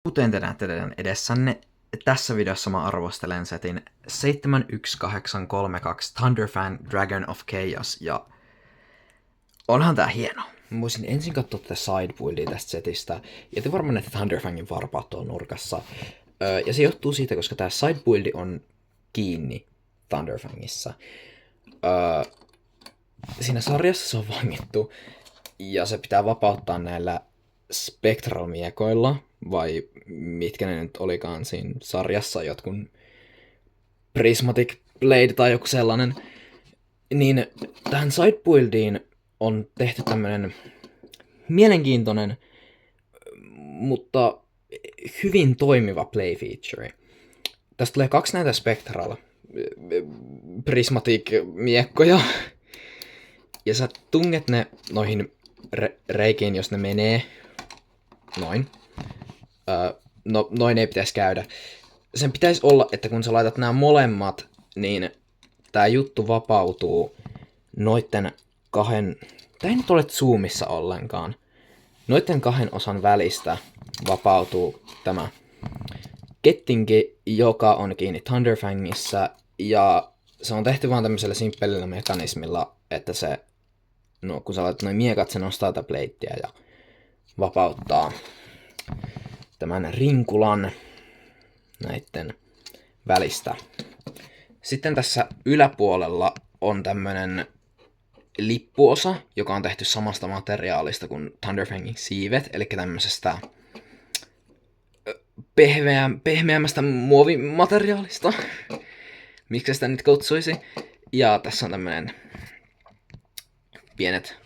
Kuten te näette teidän edessänne, tässä videossa mä arvostelen setin 71832 Thunderfang Dragon of Chaos, ja onhan tää hieno. Mä voisin ensin katsoa tätä sidebuildia tästä setistä, ja te varmaan näette Thunderfangin varpaat tuolla nurkassa. Ja se johtuu siitä, koska tää sidebuildi on kiinni Thunderfangissa. Siinä sarjassa se on vangittu, ja se pitää vapauttaa näillä Spectral-miekoilla, vai mitkä ne nyt olikaan siinä sarjassa, jotkun Prismatic Blade tai joku sellainen. Niin tähän sidebuildiin on tehty tämmönen mielenkiintoinen, mutta hyvin toimiva play feature. Tästä tulee 2 näitä Spectral Prismatic-miekkoja, ja sä tunget ne noihin reikiin, jos ne menee noin. No, noin ei pitäisi käydä. Sen pitäisi olla, että kun sä laitat nämä molemmat, niin tää juttu vapautuu noitten 2... Tää ei nyt ole zoomissa ollenkaan. Noitten 2 osan välistä vapautuu tämä kettinki, joka on kiinni Thunderfangissa, ja se on tehty vaan tämmöisellä simppelillä mekanismilla, että se, no kun sä laitat noin miekat, se nostaa tätä pleittiä ja vapauttaa tämän rinkulan näitten välistä. Sitten tässä yläpuolella on tämmönen lippuosa, joka on tehty samasta materiaalista kuin Thunderfangin siivet, eli tämmöisestä pehmeämmästä muovimateriaalista, miksi sitä nyt kutsuisi. Ja tässä on tämmönen pienet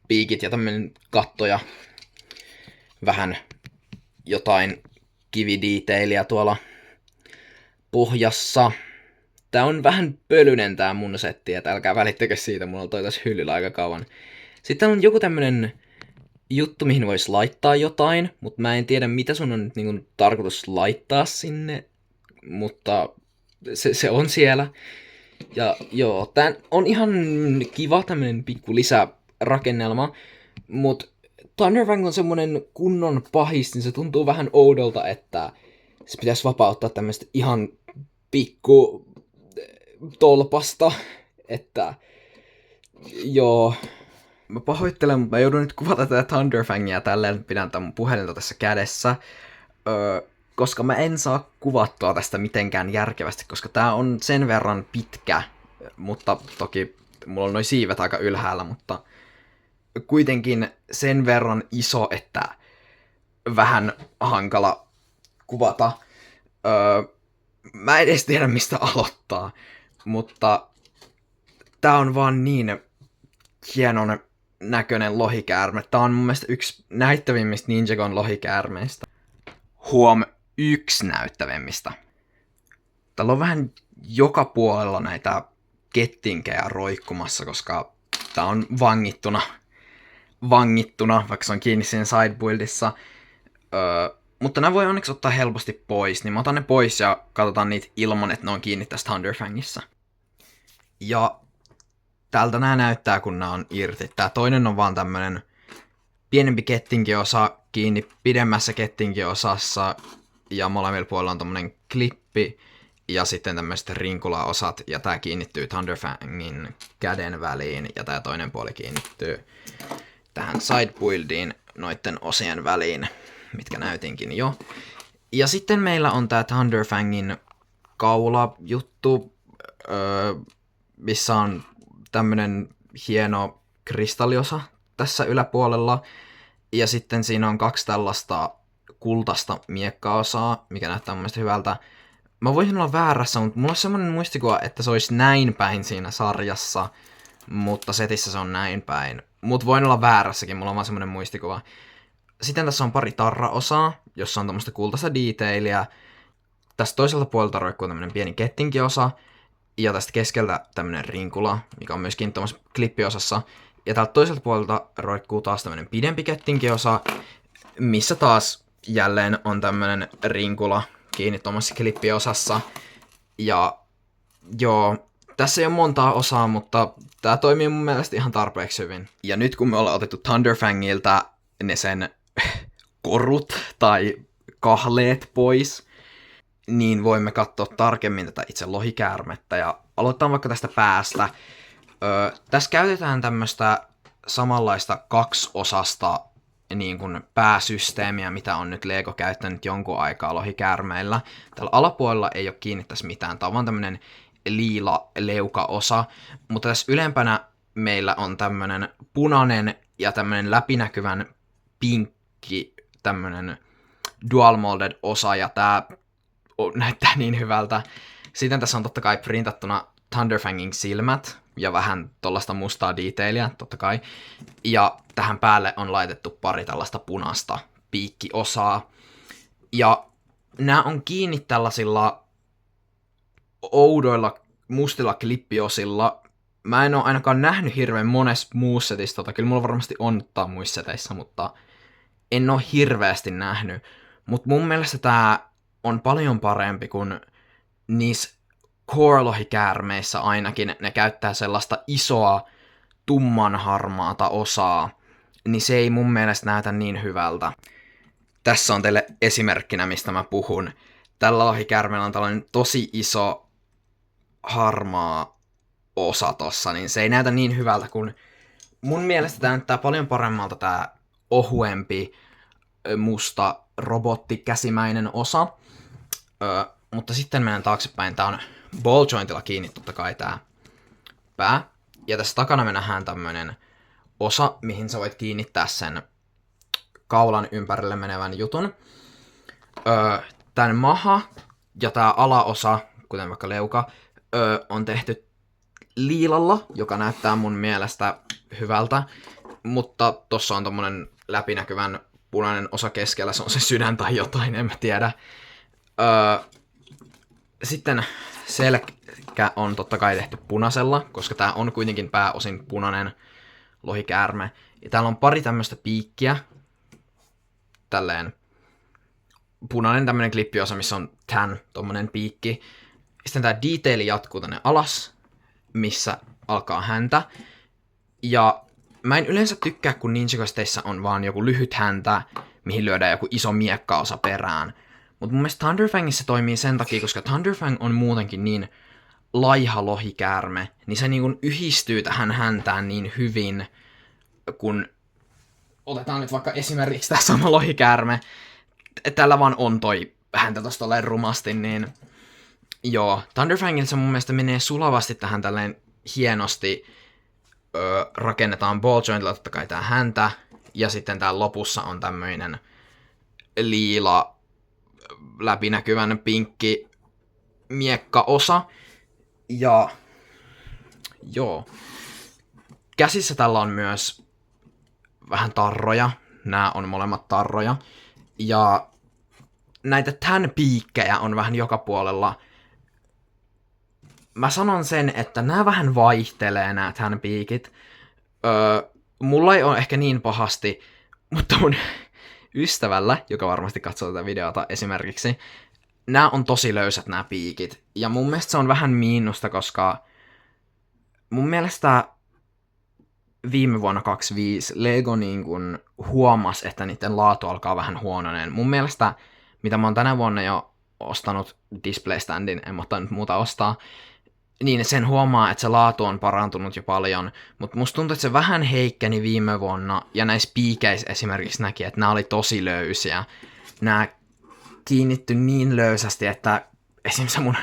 piikit ja tämmönen katto ja vähän jotain kividetailia tuolla pohjassa. Tää on vähän pölyinen tää mun setti, että älkää välittäkö siitä, mulla toi tässä hyllyllä aika kauan. Sitten on joku tämmönen juttu, mihin vois laittaa jotain, mutta mä en tiedä mitä sun on nyt niinku tarkoitus laittaa sinne, mutta se on siellä. Ja joo, tää on ihan kiva tämmönen pikku lisärakennelma, mut Thunderfang on semmonen kunnon pahis, niin se tuntuu vähän oudolta, että se pitäisi vapauttaa tämmöistä ihan pikku tolpasta, että joo. Mä pahoittelen, mutta mä joudun nyt kuvata tätä Thunderfangia tälleen, pidän tämän puhelinta tässä kädessä, koska mä en saa kuvattua tästä mitenkään järkevästi, koska tää on sen verran pitkä, mutta toki mulla on noi siivet aika ylhäällä, mutta kuitenkin sen verran iso, että vähän hankala kuvata. Mä en edes tiedä mistä aloittaa, mutta tää on vaan niin hienon näköinen lohikäärme. Tää on mun mielestä yksi näyttävimmistä Ninjagon lohikäärmeistä. Huom, yksi näyttävimmistä. Täällä on vähän joka puolella näitä kettinkejä roikkumassa, koska tää on vangittuna, vaikka se on kiinni siinä sidebuildissa. Mutta nämä voi onneksi ottaa helposti pois, niin mä otan ne pois ja katsotaan niitä ilman, että ne on kiinni tästä Thunderfangissa. Ja tältä nämä näyttää, kun nämä on irti. Tää toinen on vaan tämmönen pienempi kettinkiosa kiinni pidemmässä kettinkiosassa, ja molemmilla puolilla on tommonen klippi, ja sitten tämmöiset rinkulaosat, ja tää kiinnittyy Thunderfangin käden väliin, ja tää toinen puoli kiinnittyy tähän sidebuildiin noitten osien väliin, mitkä näytinkin jo. Ja sitten meillä on tää Thunderfangin kaulajuttu, missä on tämmönen hieno kristalliosa tässä yläpuolella. Ja sitten siinä on 2 tällaista kultaista miekkaosaa, mikä näyttää mun mielestä hyvältä. Mä voisin olla väärässä, mutta mulla on semmonen muistikuva, että se olisi näin päin siinä sarjassa, mutta setissä se on näin päin. Mut voin olla väärässäkin, mulla on vaan semmonen muistikuva. Sitten tässä on pari tarraosaa, jossa on tämmöistä kultaista detailia. Tästä toiselta puolelta roikkuu tämmönen pieni kettinkiosa. Ja tästä keskeltä tämmönen rinkula, mikä on myöskin tuommoisessa klippiosassa. Ja täältä toiselta puolelta roikkuu taas tämmönen pidempi kettinkiosa, missä taas jälleen on tämmönen rinkula kiinni tuommoisessa klippiosassa. Ja joo, tässä ei ole montaa osaa, mutta tää toimii mun mielestä ihan tarpeeksi hyvin. Ja nyt kun me ollaan otettu Thunderfangilta ne sen korut tai kahleet pois, niin voimme katsoa tarkemmin tätä itse lohikäärmettä. Ja aloitetaan vaikka tästä päästä. Tässä käytetään tämmöistä samanlaista kaksiosasta niin kuin pääsysteemiä, mitä on nyt Lego käyttänyt jonkun aikaa lohikäärmeillä. Tällä alapuolella ei ole kiinni tässä mitään. Tämä on vaan tämmöinen liila leukaosa, mutta tässä ylempänä meillä on tämmöinen punainen ja tämmöinen läpinäkyvän pinkki tämmöinen dual molded osa, ja tää näyttää niin hyvältä. Sitten tässä on totta kai printattuna Thunderfangin silmät ja vähän tollaista mustaa detailia, totta kai. Ja tähän päälle on laitettu pari tällaista punaista piikkiosaa. Ja nämä on kiinni tällaisilla oudoilla mustilla klippiosilla. Mä en oo ainakaan nähnyt hirveän monessa muussa setissa, kyllä mulla varmasti on muissa seteissä, mutta en oo hirveästi nähnyt. Mut mun mielestä tää on paljon parempi kuin niissä core-lohikäärmeissä ainakin. Ne käyttää sellaista isoa tummanharmaata osaa, niin se ei mun mielestä näytä niin hyvältä. Tässä on teille esimerkkinä, mistä mä puhun. Tällä lohikäärmeellä on tällainen tosi iso harmaa osa tossa, niin se ei näytä niin hyvältä kuin mun mielestä tää näyttää paljon paremmalta tää ohuempi musta robottikäsimäinen osa. Mutta sitten mennään taaksepäin. Tää on ball jointilla kiinni totta kai tää pää. Ja tässä takana me nähdään tämmönen osa, mihin sä voit kiinnittää sen kaulan ympärille menevän jutun. Tän maha ja tää alaosa, kuten vaikka leuka, on tehty liilalla, joka näyttää mun mielestä hyvältä. Mutta tossa on tommonen läpinäkyvän punainen osa keskellä, se on se sydän tai jotain, en mä tiedä. Sitten selkä on totta kai tehty punaisella, koska tää on kuitenkin pääosin punainen lohikäärme. Ja täällä on pari tämmöistä piikkiä. Tälleen punainen tämmönen klippiosa, missä on tommonen piikki. Sitten tää detaili jatkuu tänne alas, missä alkaa häntä. Ja mä en yleensä tykkää, kun ninja-kosteissä on vaan joku lyhyt häntä, mihin lyödään joku iso miekkaosa perään. Mutta mun mielestä Thunderfangissa toimii sen takia, koska Thunderfang on muutenkin niin laiha lohikäärme, niin se niin kuin yhdistyy tähän häntään niin hyvin, kun otetaan nyt vaikka esimerkiksi tämä sama lohikäärme, tällä vaan on toi häntä tosta tolleen rumasti, niin joo, Thunderfangissa mun mielestä menee sulavasti tähän tälleen hienosti, rakennetaan ball jointilla totta kai tää häntä, ja sitten tää lopussa on tämmöinen liila läpinäkyvän pinkki miekkaosa. Ja joo. Käsissä tällä on myös vähän tarroja. Nämä on molemmat tarroja. Ja näitä piikkejä on vähän joka puolella. Mä sanon sen, että nämä vähän vaihtelee nämä piikit. Mulla ei ole ehkä niin pahasti, mutta mun ystävällä, joka varmasti katsoo tätä videota esimerkiksi, nämä on tosi löysät nämä piikit. Ja mun mielestä se on vähän miinusta, koska mun mielestä viime vuonna 25 Lego niin kun huomasi, että niiden laatu alkaa vähän huononeen. Mun mielestä, mitä mä oon tänä vuonna jo ostanut display standin, en mä ottanut muuta ostaa, niin sen huomaa, että se laatu on parantunut jo paljon, mutta musta tuntuu, että se vähän heikkeni viime vuonna, ja näissä piikeissä esimerkiksi näki, että nämä oli tosi löysiä. Nämä kiinnitty niin löysästi, että esimerkiksi se mun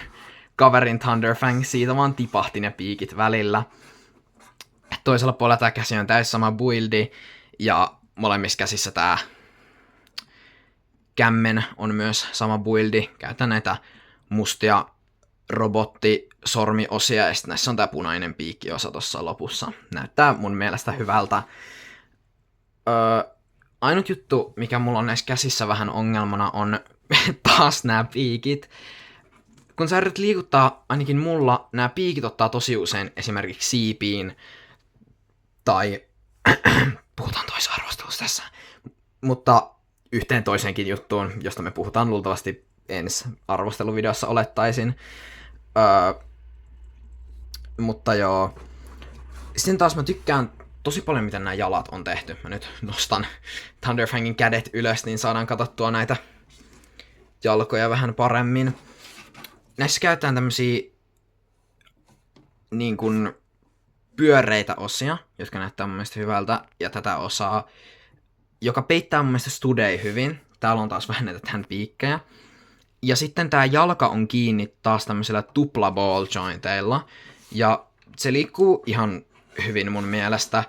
kaverin Thunderfang, siitä vaan tipahti ne piikit välillä. Toisella puolella tää käsi on täysin sama buildi, ja molemmissa käsissä tää kämmen on myös sama buildi. Käytän näitä mustia robottisormiosia, ja sitten näissä on tää punainen piikkiosa tuossa lopussa. Näyttää mun mielestä hyvältä. Ainut juttu, mikä mulla on näissä käsissä vähän ongelmana, on taas nämä piikit. Kun sä yrität liikuttaa, ainakin mulla, nämä piikit ottaa tosi usein esimerkiksi siipiin, tai puhutaan toisarvostelusta tässä, mutta yhteen toiseenkin juttuun, josta me puhutaan luultavasti ensi arvosteluvideossa olettaisin. Mutta joo. Sitten taas mä tykkään tosi paljon, miten nämä jalat on tehty. Mä nyt nostan Thunderfangin kädet ylös, niin saadaan katsottua näitä jalkoja vähän paremmin. Näissä käytetään tämmösiä niin kuin pyöreitä osia, jotka näyttää mun mielestä hyvältä, ja tätä osaa, joka peittää mun mielestä studei hyvin. Täällä on taas vähän näitä tämän piikkejä. Ja sitten tää jalka on kiinni taas tämmöisillä tupla ball jointeilla, ja se liikkuu ihan hyvin mun mielestä,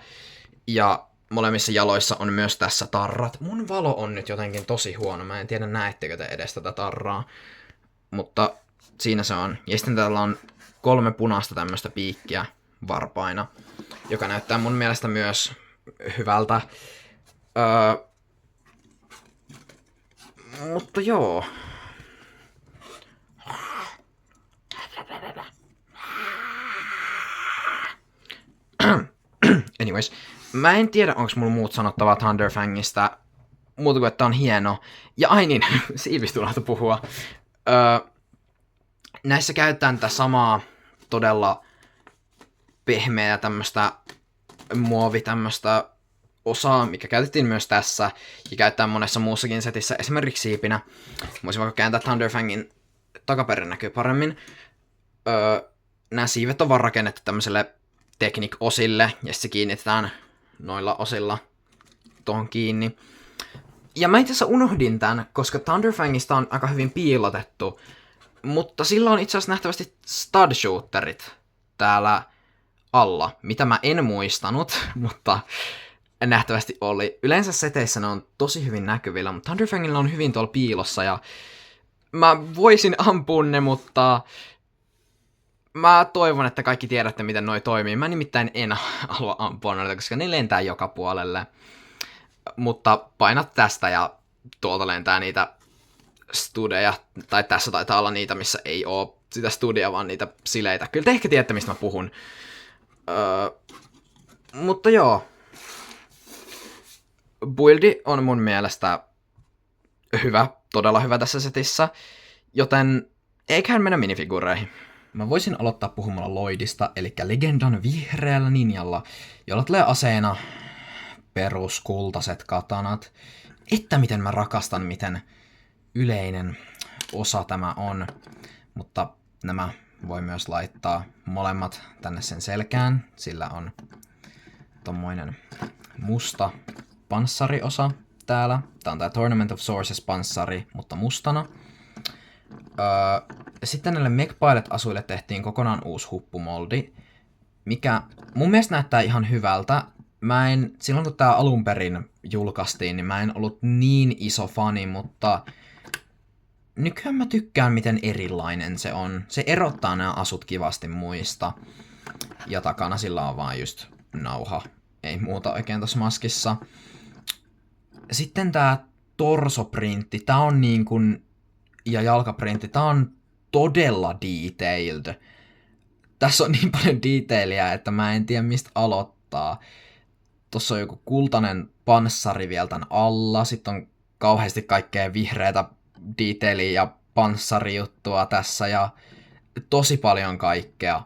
ja molemmissa jaloissa on myös tässä tarrat. Mun valo on nyt jotenkin tosi huono, mä en tiedä näettekö te edes tätä tarraa, mutta siinä se on. Ja sitten täällä on 3 punaista tämmöistä piikkiä varpaina, joka näyttää mun mielestä myös hyvältä. Mutta joo. Anyways, mä en tiedä, onko mulla muut sanottavaa Thunderfangista, muuta kuin, että on hieno. Ja ai niin, siivistä unohtui puhua. Näissä käytetään tätä samaa todella pehmeää tämmöstä tämmöstä osaa, mikä käytettiin myös tässä, ja käytetään monessa muussakin setissä, esimerkiksi siipinä. Voisin vaikka kääntää Thunderfangin takaperin näkyy paremmin. Nämä siivet on vaan rakennettu tämmöiselle Technic-osille, ja se kiinnitetään noilla osilla tuohon kiinni. Ja mä itse asiassa unohdin tän, koska Thunderfangista on aika hyvin piilotettu, mutta sillä on itse asiassa nähtävästi stud shooterit täällä alla, mitä mä en muistanut, mutta nähtävästi oli. Yleensä seteissä ne on tosi hyvin näkyvillä, mutta Thunderfangilla on hyvin tuolla piilossa, ja mä voisin ampua ne, mutta mä toivon, että kaikki tiedätte, miten noi toimii. Mä nimittäin en halua ampua noita, koska ne lentää joka puolelle. Mutta painat tästä ja tuolta lentää niitä studeja. Tai tässä taitaa olla niitä, missä ei oo sitä studia, vaan niitä sileitä. Kyllä te ehkä tiedätte, mistä mä puhun. Mutta joo. Buildi on mun mielestä hyvä, todella hyvä tässä setissä. Joten eiköhän mennä minifigureihin. Mä voisin aloittaa puhumalla Lloydista, eli legendan vihreällä ninjalla, jolla tulee aseena peruskultaiset katanat. Että miten mä rakastan, miten yleinen osa tämä on. Mutta nämä voi myös laittaa molemmat tänne sen selkään. Sillä on tommoinen musta panssariosa täällä. Tää on tää Tournament of Sources panssari, mutta mustana. Sitten näille Mech-Pilot-asuille tehtiin kokonaan uusi huppumoldi, mikä mun mielestä näyttää ihan hyvältä. Silloin kun tää alun perin julkaistiin, niin mä en ollut niin iso fani, mutta nykyään mä tykkään, miten erilainen se on. Se erottaa nämä asut kivasti muista. Ja takana sillä on vaan just nauha. Ei muuta oikein tossa maskissa. Sitten tää torsoprintti, tää on niin kuin ja jalkaprintti, tää on todella detailed. Tässä on niin paljon detailia, että mä en tiedä mistä aloittaa. Tossa on joku kultainen panssari vielä tän alla, sitten on kauheasti kaikkea vihreätä detailia ja panssarijuttua tässä ja tosi paljon kaikkea.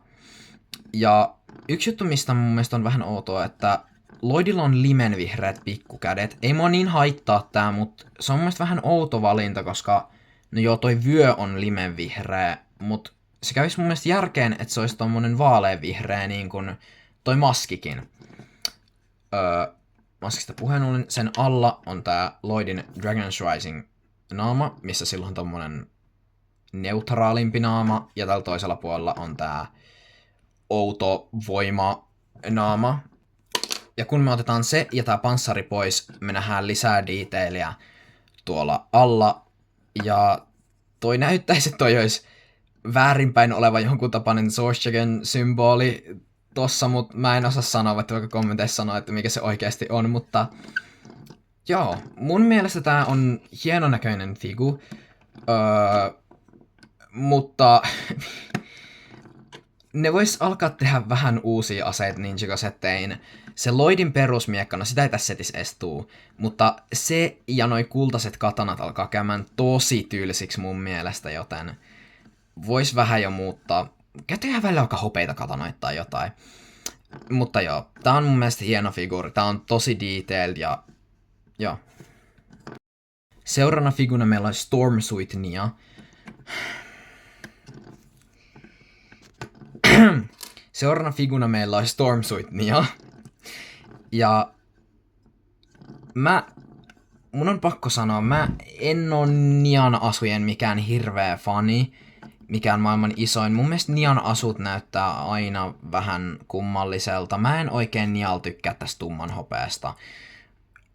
Ja yksi juttu, mistä mun mielestä on vähän outoa, että Lloydilla on limenvihreät pikkukädet. Ei mua niin haittaa tää, mutta se on mun mielestä vähän outo valinta, koska no joo, toi vyö on limenvihreä, mut se kävisi mun mielestä järkeen, että se olisi tommonen vaaleanvihreä niin kuin toi maskikin. Maskista puheen ollen, sen alla on tää Lloydin Dragon's Rising naama, missä sillä on tommonen neutraalimpi naama, ja tällä toisella puolella on tää outo voima naama. Ja kun me otetaan se ja tää panssari pois, me nähdään lisää detailia tuolla alla. Ja toi näyttäisi, että toi olisi väärinpäin oleva jonkun tapainen Source-symboli tossa, mutta mä en osaa sanoa, vaikka kommenteissa sanoa, että mikä se oikeasti on, mutta joo, mun mielestä tää on hienon näköinen figu, mutta ne vois alkaa tehdä vähän uusia aseita Ninjago-settein. Se Lloydin perusmiekka, no sitä ei tässä setissä edes tuu, mutta se ja noi kultaiset katanat alkaa käymään tosi tylsiksi mun mielestä, joten vois vähän jo muuttaa. Käyttäkää välillä alkaa hopeita katanoita tai jotain. Mutta joo, tää on mun mielestä hieno figuuri, tää on tosi detailed ja joo. Seuraavana figuna meillä on Stormsuit Nia. Seuraavana figuna meillä on Stormsuit Nia. Ja mun on pakko sanoa, mä en oo Nian asujen mikään hirveä fani, mikään maailman isoin. Mun mielestä Nian asut näyttää aina vähän kummalliselta. Mä en oikein Nial tykkää tästä tumman hopeesta.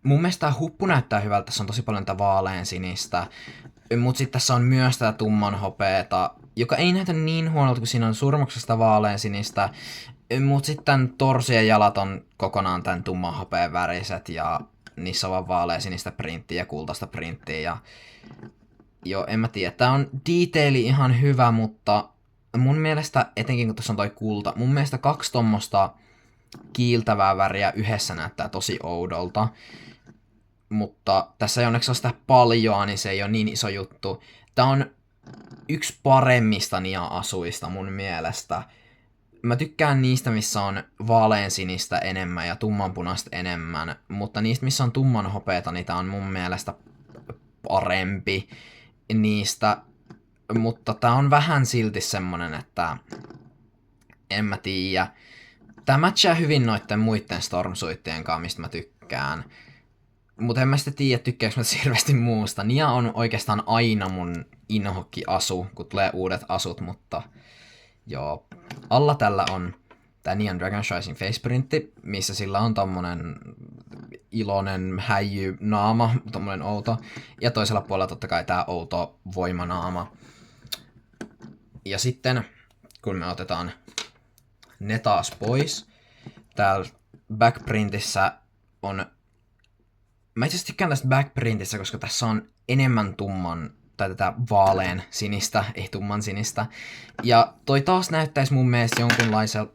Mun mielestä tää huppu näyttää hyvältä, tässä on tosi paljon tätä vaaleansinistä. Mut sit tässä on myös tää tumman hopeeta, joka ei näytä niin huonolta, kun siinä on surmuksesta vaaleansinistä. Mut sitten torsi ja jalat on kokonaan tän tumman hopeen väriset ja niissä on vaan vaaleansinistä printtiä ja kultaista printtiä. Ja joo, en mä tiedä. Tää on detaili ihan hyvä, mutta mun mielestä, etenkin kun tässä on toi kulta, mun mielestä 2 tommosta kiiltävää väriä yhdessä näyttää tosi oudolta. Mutta tässä ei onneksi ole sitä paljoa, niin se ei ole niin iso juttu. Tää on yksi paremmista Nia-asuista mun mielestä. Mä tykkään niistä, missä on vaaleansinistä enemmän ja tummanpunaista enemmän, mutta niistä, missä on tumman hopeeta, niin tää on mun mielestä parempi niistä. Mutta tää on vähän silti semmonen, että en mä tiedä. Tää matchaa hyvin noitten muitten Stormsuittien kanssa, mistä mä tykkään. Mutta en mä sitten tiedä, tykkääkö mä hirveästi muusta. Nia on oikeastaan aina mun inhokki-asu, kun tulee uudet asut, mutta joo. Alla tällä on tää Nian Dragonshining faceprintti, missä sillä on tommonen iloinen häijy naama, tommonen outo. Ja toisella puolella totta kai tää outo voimanaama. Ja sitten, kun me otetaan ne taas pois, täällä backprintissä on... Mä itse asiassa tykkään tästä backprintissa, koska tässä on enemmän tumman, tai tätä vaalean sinistä, ei tumman sinistä. Ja toi taas näyttäisi mun mielestä jonkunlaiselta...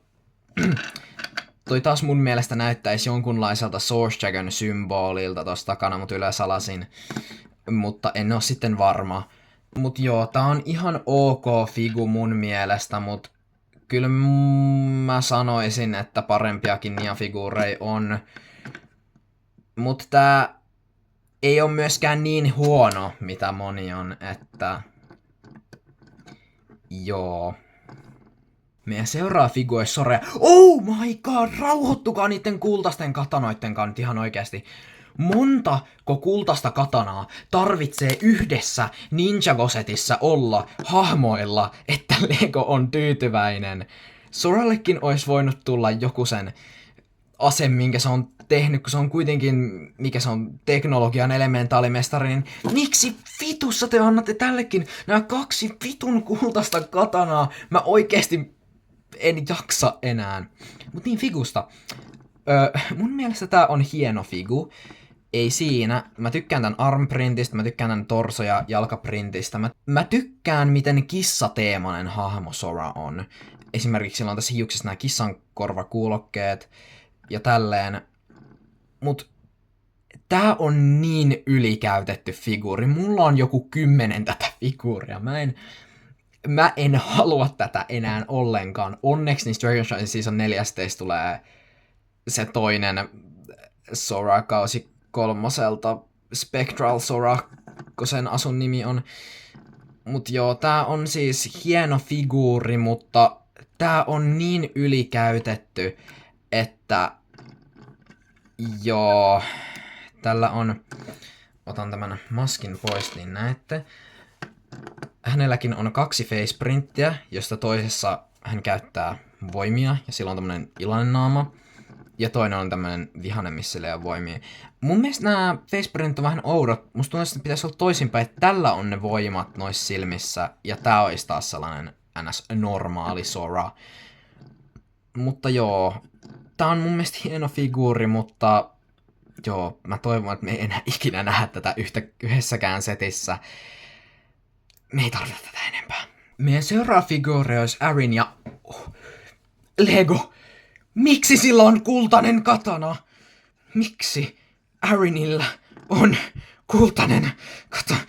toi taas mun mielestä näyttäisi jonkunlaiselta Source Dragon symbolilta tossa takana, mut ylös alasin. Mutta en oo sitten varma. Mut joo, tää on ihan ok figu mun mielestä, mut kyllä mä sanoisin, että parempiakin Nia-figuureja on. Mut tää ei oo myöskään niin huono, mitä moni on, että... Joo. Meidän seuraava figu olisi Sorea. Oh my god, rauhoittukaa niitten kultaisten katanoitten kanssa nyt ihan oikeasti. Montako kultaista katanaa tarvitsee yhdessä Ninjago-setissä olla hahmoilla, että Lego on tyytyväinen? Sorellekin olisi voinut tulla joku sen ase, minkä se on tehnyt, kun se on kuitenkin, mikä se on, teknologian elementaalimestari, niin miksi vitussa te annatte tällekin nämä 2 vitun kultaista katanaa? Mä oikeesti en jaksa enää. Mut niin figusta. Mun mielestä tää on hieno figu. Ei siinä. Mä tykkään tän armprintistä, mä tykkään tän torso- ja jalkaprintistä. Mä tykkään, miten kissateemainen hahmo Sora on. Esimerkiksi sillä on tässä hiuksissa nämä kissan korvakuulokkeet ja tälleen. Mut tää on niin ylikäytetty figuuri. Mulla on joku 10 tätä figuuria. Mä en halua tätä enää ollenkaan. Onneksi niistä Dragon Shine Season 4 tulee se toinen Sora kausi 3. Spectral Sora, kun sen asun nimi on. Mut joo, tää on siis hieno figuuri, mutta tää on niin ylikäytetty, että joo, tällä on... Otan tämän maskin pois, niin näette. Hänelläkin on 2 faceprinttiä, josta toisessa hän käyttää voimia, ja sillä on tämmönen iloinen naama. Ja toinen on tämmönen vihainen, missä sillä ei ole voimia. Mun mielestä nämä faceprintit on vähän oudot. Musta tuntuu, että pitäisi olla toisinpäin, että tällä on ne voimat noissa silmissä, ja tää olisi taas sellainen NS-normaali Sora. Mutta joo, tää on mun mielestä hieno figuuri, mutta joo, mä toivon, että me ei enää ikinä nähdä tätä yhdessäkään setissä. Me ei tarvita tätä enempää. Meidän seuraava figuuri olisi Arin ja... Lego! Miksi sillä on kultainen katana? Miksi Arinilla on kultainen katana?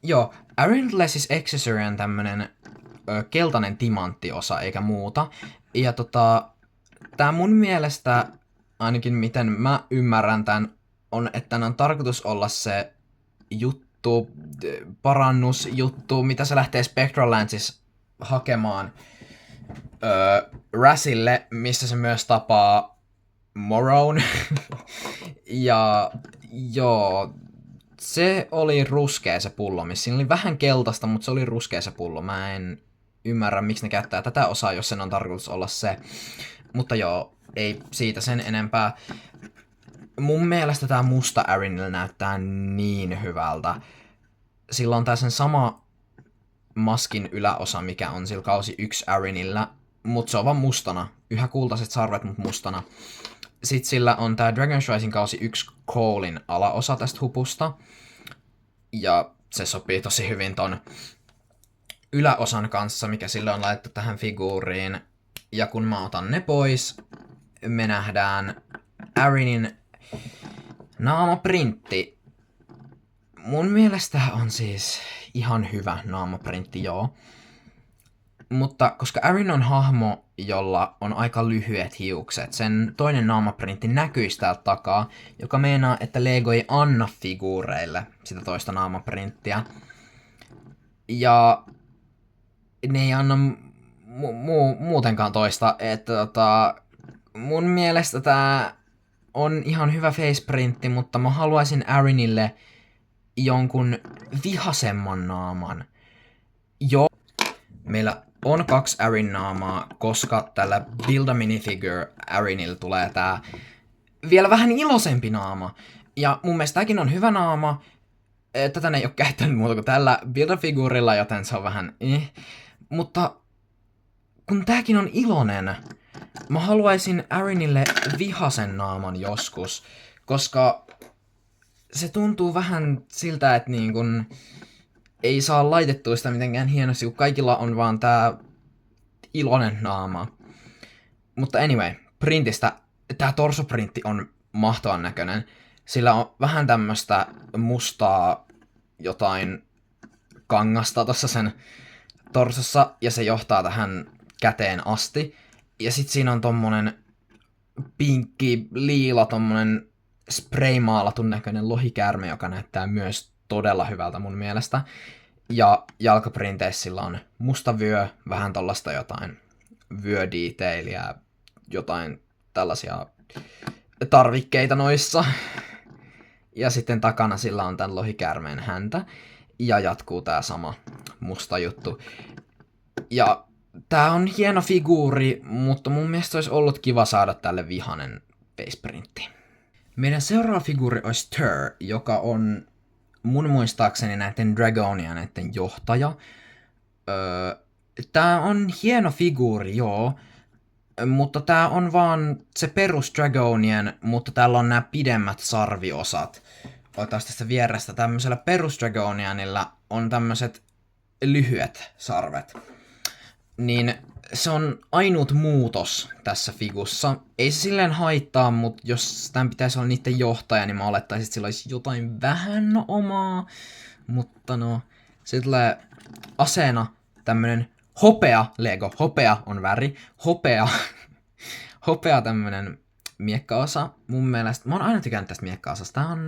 Joo, Arinille siis accessory on tämmönen keltainen timanttiosa eikä muuta. Ja tää mun mielestä, ainakin miten mä ymmärrän tän, on, että tän on tarkoitus olla se juttu, parannusjuttu, mitä se lähtee Spectral Lances hakemaan Razille, missä se myös tapaa Morrown. Ja joo, se oli ruskea se pullo, missä siinä oli vähän keltaista, mutta se oli ruskea se pullo. Mä en ymmärrä, miksi ne käyttää tätä osaa, jos sen on tarkoitus olla se. Mutta joo, ei siitä sen enempää. Mun mielestä tää musta Arinilla näyttää niin hyvältä. Sillä on tää sen sama maskin yläosa, mikä on sillä kausi 1 Arinilla, mutta se on vaan mustana. Yhä kultaiset sarvet, mutta mustana. Sitten sillä on tää Dragon Rising kausi 1 Colein alaosa tästä hupusta. Ja se sopii tosi hyvin ton yläosan kanssa, mikä sille on laitettu tähän figuuriin. Ja kun mä otan ne pois, me nähdään Arinin naamaprintti. Mun mielestä on siis ihan hyvä naamaprintti, joo. Mutta koska Arin on hahmo, jolla on aika lyhyet hiukset, sen toinen naamaprintti näkyisi täältä takaa, joka meinaa, että Lego ei anna figuureille sitä toista naamaprinttiä. Ja ne ei anna muutenkaan toista, että mun mielestä tää on ihan hyvä faceprintti, mutta mä haluaisin Arinille jonkun vihasemman naaman. Joo, meillä on 2 Arin-naamaa, koska tällä Build-A-Minifigure Arinilla tulee tää vielä vähän iloisempi naama. Ja mun mielestä tääkin on hyvä naama. Tätä ne ei oo käyttänyt muuta kuin tällä Build-A-Figurilla, joten se on vähän Mutta kun tääkin on iloinen, mä haluaisin Arinille vihasen naaman joskus, koska se tuntuu vähän siltä, että niin kun ei saa laitettua sitä mitenkään hienosti, kun kaikilla on vaan tää iloinen naama. Mutta anyway, printistä, tää torsoprintti on mahtavan näköinen. Sillä on vähän tämmöstä mustaa jotain kangasta tossa sen torsossa, ja se johtaa tähän käteen asti. Ja sit siinä on tommonen pinkki, liila, tommonen spraymaalatun näköinen lohikäärme, joka näyttää myös todella hyvältä mun mielestä. Ja jalkaprinteissä on musta vyö, vähän tollasta jotain vyödetailia, jotain tällaisia tarvikkeita noissa. Ja sitten takana sillä on tän lohikäärmeen häntä. Ja jatkuu tää sama musta juttu. Ja tää on hieno figuuri, mutta mun mielestä olisi ollut kiva saada tälle vihanen faceprintti. Meidän seuraava figuuri olisi Tur, joka on mun muistaakseni näiden Dragonia, näiden johtaja. Tää on hieno figuuri, joo. Mutta tää on vaan se perus Dragonien, mutta täällä on nämä pidemmät sarviosat. Otetaan tästä vierestä. Tämmöisellä perus Dragonianilla on tämmöiset lyhyet sarvet. Niin se on ainut muutos tässä figussa. Ei se silleen haittaa, mutta jos tämän pitäisi olla niiden johtaja, niin mä olettaisin, että sillä olisi jotain vähän omaa. Mutta no, se tulee aseena tämmönen hopea Lego. Hopea on väri. Hopea tämmönen miekkaosa. Mun mielestä, mä oon aina tykännyt tästä miekkaosasta. Tää on,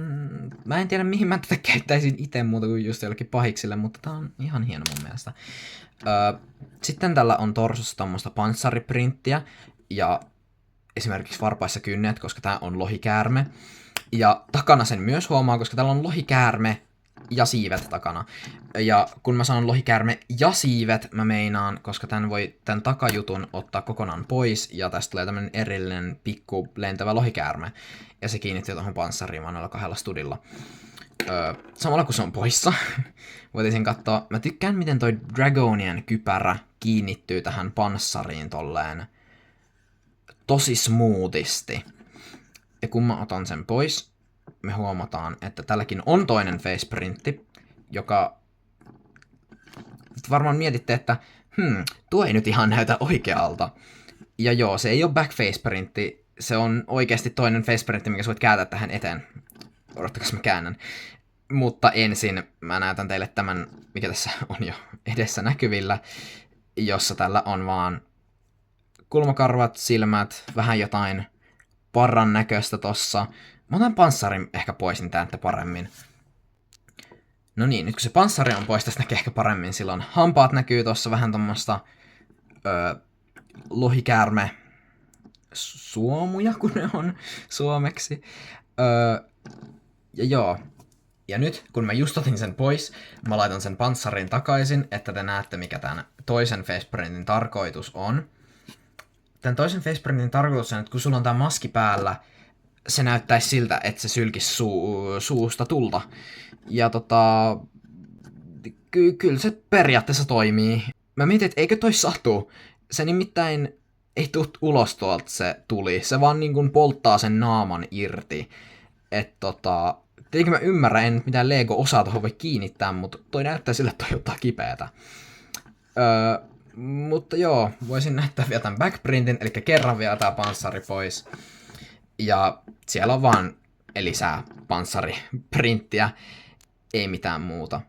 mä en tiedä mihin mä tätä käyttäisin itse muuta kuin just jollekin pahiksille, mutta tää on ihan hieno mun mielestä. Sitten tällä on torsossa tommoista panssariprinttiä ja esimerkiksi varpaissa kynnet, koska tää on lohikäärme. Ja takana sen myös huomaa, koska täällä on lohikäärme ja siivet takana. Ja kun mä sanon lohikäärme ja siivet, mä meinaan, koska tän takajutun ottaa kokonaan pois, ja tästä tulee tämmönen erillinen pikku lentävä lohikäärme. Ja se kiinnittyy tuohon panssariin vaan noilla 2 studilla. Samalla kun se on poissa, voitaisiin katsoa. Mä tykkään, miten toi Dragonian kypärä kiinnittyy tähän panssariin tolleen tosi smoothisti. Ja kun mä otan sen pois, me huomataan, että tälläkin on toinen faceprintti, joka varmaan mietitte, että tuo ei nyt ihan näytä oikealta. Ja joo, se ei ole backfaceprintti, se on oikeasti toinen faceprintti, mikä sä voit kääntää tähän eteen. Odottakas mä käännän. Mutta ensin mä näytän teille tämän, mikä tässä on jo edessä näkyvillä, jossa tällä on vaan kulmakarvat, silmät, vähän jotain parran näköistä tossa. Mä otan panssarin ehkä pois, niin tääntä paremmin. No niin, nyt kun se panssari on pois, tästä näkee ehkä paremmin silloin. Hampaat näkyy tuossa vähän tommoista lohikäärme suomuja, kun ne on suomeksi. Ja joo. Ja nyt, kun mä just otin sen pois, mä laitan sen panssarin takaisin, että te näette, mikä tämän toisen faceprintin tarkoitus on. Tämän toisen faceprintin tarkoitus on, että kun sulla on tää maski päällä, se näyttäisi siltä, että se sylkisi suusta tulta. Ja kyllä se periaatteessa toimii. Mä mietin, että eikö toi satu. Se nimittäin ei tuu ulos tuolta se tuli. Se vaan niin kuin polttaa sen naaman irti. Että tietenkin mä ymmärrän, en mitään Lego-osaa tohon voi kiinnittää, mutta toi näyttää sille, että toi ottaa kipeätä. Mutta joo, voisin näyttää vielä tämän backprintin, eli kerran vielä tää panssari pois. Ja siellä on vaan lisää panssariprinttiä, ei mitään muuta.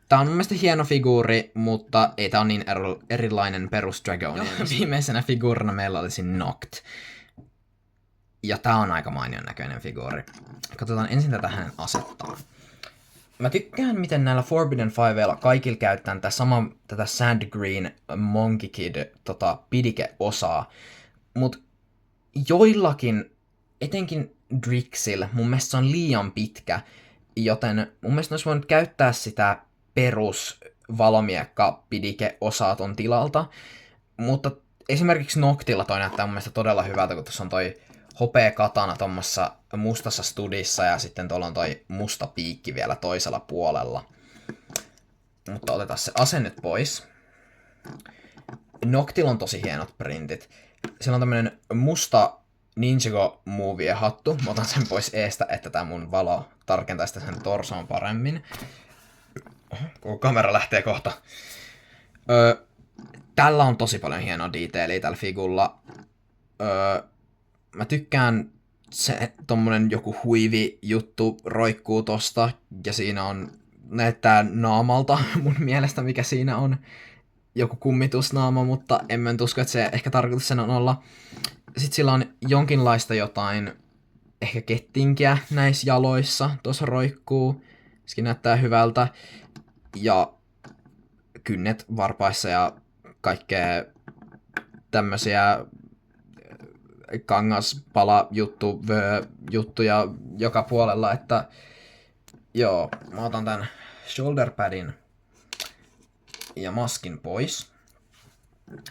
Tää on mun mielestä hieno figuuri, mutta ei tää on niin erilainen perus Dragonian. Viimeisenä figuurina meillä olisi Noct. Ja tää on aika mainion näköinen figuuri. Katsotaan ensin tätä hänen asettaan. Mä tykkään, miten näillä Forbidden Fiveilla kaikilla käyttää tätä Sand Green Monkey Kid pidikeosaa. Mut joillakin, etenkin Drixil, mun mielestä se on liian pitkä, joten mun mielestä olisi voinut käyttää sitä perus valomiekka-pidikeosaa ton tilalta. Mutta esimerkiksi Noctilla toi näyttää mun mielestä todella hyvältä, kun tuossa on toi hopea katana tommassa mustassa studissa ja sitten tuolla on toi musta piikki vielä toisella puolella. Mutta otetaan se ase nyt pois. Noctilla on tosi hienot printit. Siellä on tämmönen musta Ninjago Movie hattu. Mä otan sen pois eestä, että tää mun valo tarkentaisi sen torsoon paremmin. Kun kamera lähtee kohta. Tällä on tosi paljon hienoa detailia tällä figulla. Mä tykkään se tommonen joku huivi juttu roikkuu tosta. Ja siinä on, näyttää naamalta mun mielestä, mikä siinä on. Joku kummitusnaama, mutta en mä nyt usko, että se ehkä tarkoitus sen on olla. Sitten sillä on jonkinlaista jotain, ehkä kettinkiä näissä jaloissa. Tuossa roikkuu. Sekin näyttää hyvältä. Ja kynnet varpaissa ja kaikkea tämmösiä kangaspala-juttuja joka puolella, että joo, mä otan tän shoulder padin ja maskin pois.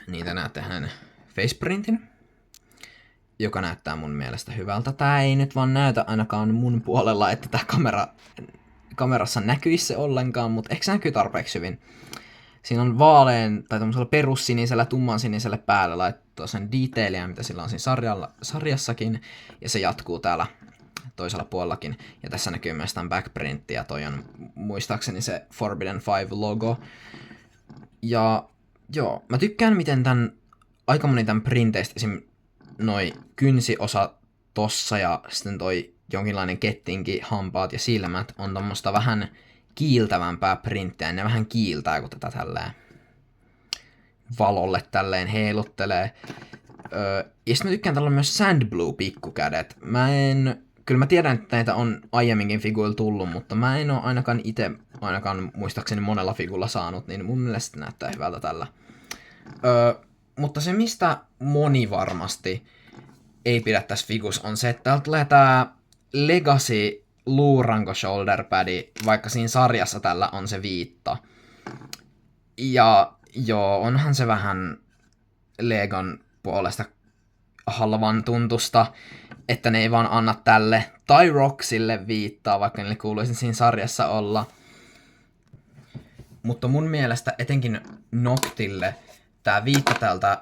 Niin te näette hänen faceprintin, joka näyttää mun mielestä hyvältä. Tää ei nyt vaan näytä ainakaan mun puolella, että tää kamerassa näkyisi se ollenkaan, mutta ehkä se näkyy tarpeeksi hyvin. Siinä on vaalean tai tommosella perussinisellä, tummansinisellä päällä laittaa sen detailia, mitä sillä on siinä sarjassakin, ja se jatkuu täällä toisella puolellakin. Ja tässä näkyy myös tämän backprintti, ja toi on muistaakseni se Forbidden Five logo. Ja joo, mä tykkään miten aika moni tän printeistä, esim. Noi kynsiosa tossa ja sitten toi jonkinlainen kettinki, hampaat ja silmät on tommoista vähän kiiltävämpää printtiä, ne vähän kiiltää, kun tätä tälleen valolle tälleen heiluttelee. Ja sitten mä tykkään tällä myös Sand Blue pikkukädet. Kyllä mä tiedän, että näitä on aiemminkin figuilla tullut, mutta mä en oo ainakaan itse, ainakaan muistaakseni monella figulla saanut, niin mun mielestä näyttää hyvältä tällä. Mutta se, mistä moni varmasti ei pidä tässä figussa, on se, että täältä tulee tää Legacy luuranko shoulder padi, vaikka siinä sarjassa tällä on se viitta. Ja joo, onhan se vähän Legon puolesta halvan tuntusta, että ne ei vaan anna tälle tai Roxille viittaa, vaikka niille kuuluisi siinä sarjassa olla. Mutta mun mielestä etenkin Noctille tää viitta täältä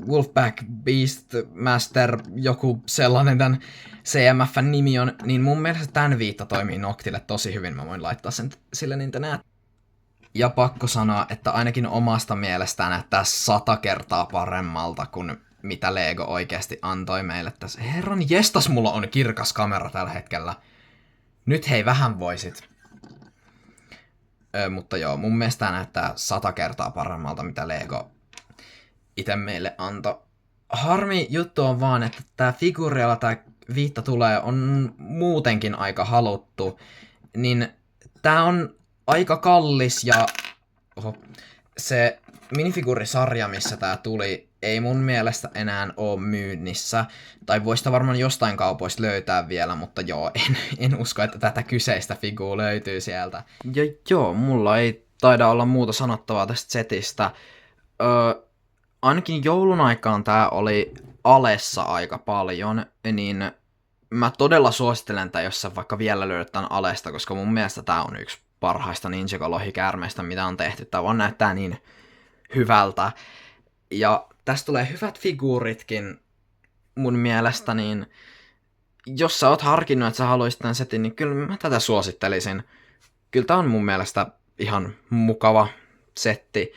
Wolfback Beastmaster, joku sellainen tämän CMFn nimi on, niin mun mielestä tämän viitta toimii Noctille tosi hyvin. Mä voin laittaa sen sille, niin te näet. Ja pakko sanoa, että ainakin omasta mielestään näyttää 100 kertaa paremmalta kuin mitä Lego oikeasti antoi meille tässä. Herran jestas, mulla on kirkas kamera tällä hetkellä. Nyt hei vähän voisit. Mutta joo, mun mielestä näyttää 100 kertaa paremmalta mitä Lego itse meille antoi. Harmi juttu on vaan, että tää figuurialla tää viitta tulee, on muutenkin aika haluttu, niin tää on aika kallis ja se minifiguurisarja, missä tää tuli, ei mun mielestä enää oo myynnissä. Tai vois sitä varmaan jostain kaupoista löytää vielä, mutta joo, en usko, että tätä kyseistä figua löytyy sieltä. Ja joo, mulla ei taida olla muuta sanottavaa tästä setistä. Ainakin joulun aikaan tää oli Alessa aika paljon, niin mä todella suosittelen tää, jos sä vaikka vielä löydät tän Alesta, koska mun mielestä tää on yksi parhaista ninjago-lohikäärmeistä, mitä on tehty. Tää vaan näyttää niin hyvältä. Ja tästä tulee hyvät figuuritkin mun mielestä, niin jos sä oot harkinnut, että sä haluaisit tämän setin, niin kyllä mä tätä suosittelisin. Kyllä tää on mun mielestä ihan mukava setti.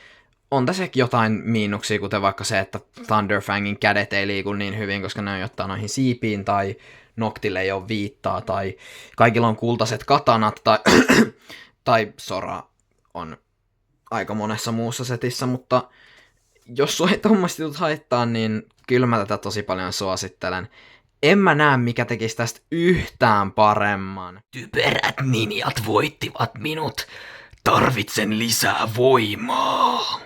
On tässä jotain miinuksia, kuten vaikka se, että Thunderfangin kädet ei liiku niin hyvin, koska ne on jotain noihin siipiin, tai Noctille ei ole viittaa, tai kaikilla on kultaiset katanat, tai Sora on aika monessa muussa setissä, mutta jos sua ei tommaiset jutut haittaa, niin kyllä mä tätä tosi paljon suosittelen. En mä näe, mikä tekisi tästä yhtään paremman. Typerät ninjat voittivat minut. Tarvitsen lisää voimaa.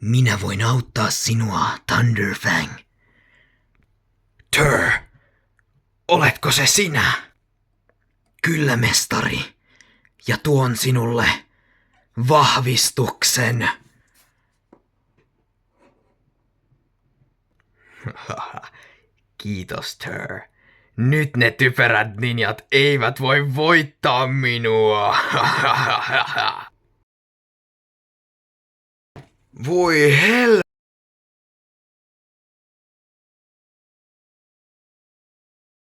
Minä voin auttaa sinua, Thunderfang. Tur, oletko se sinä? Kyllä, mestari. Ja tuon sinulle vahvistuksen. Kiitos, Tur. Nyt ne typerät ninjat eivät voi voittaa minua. Voi hel...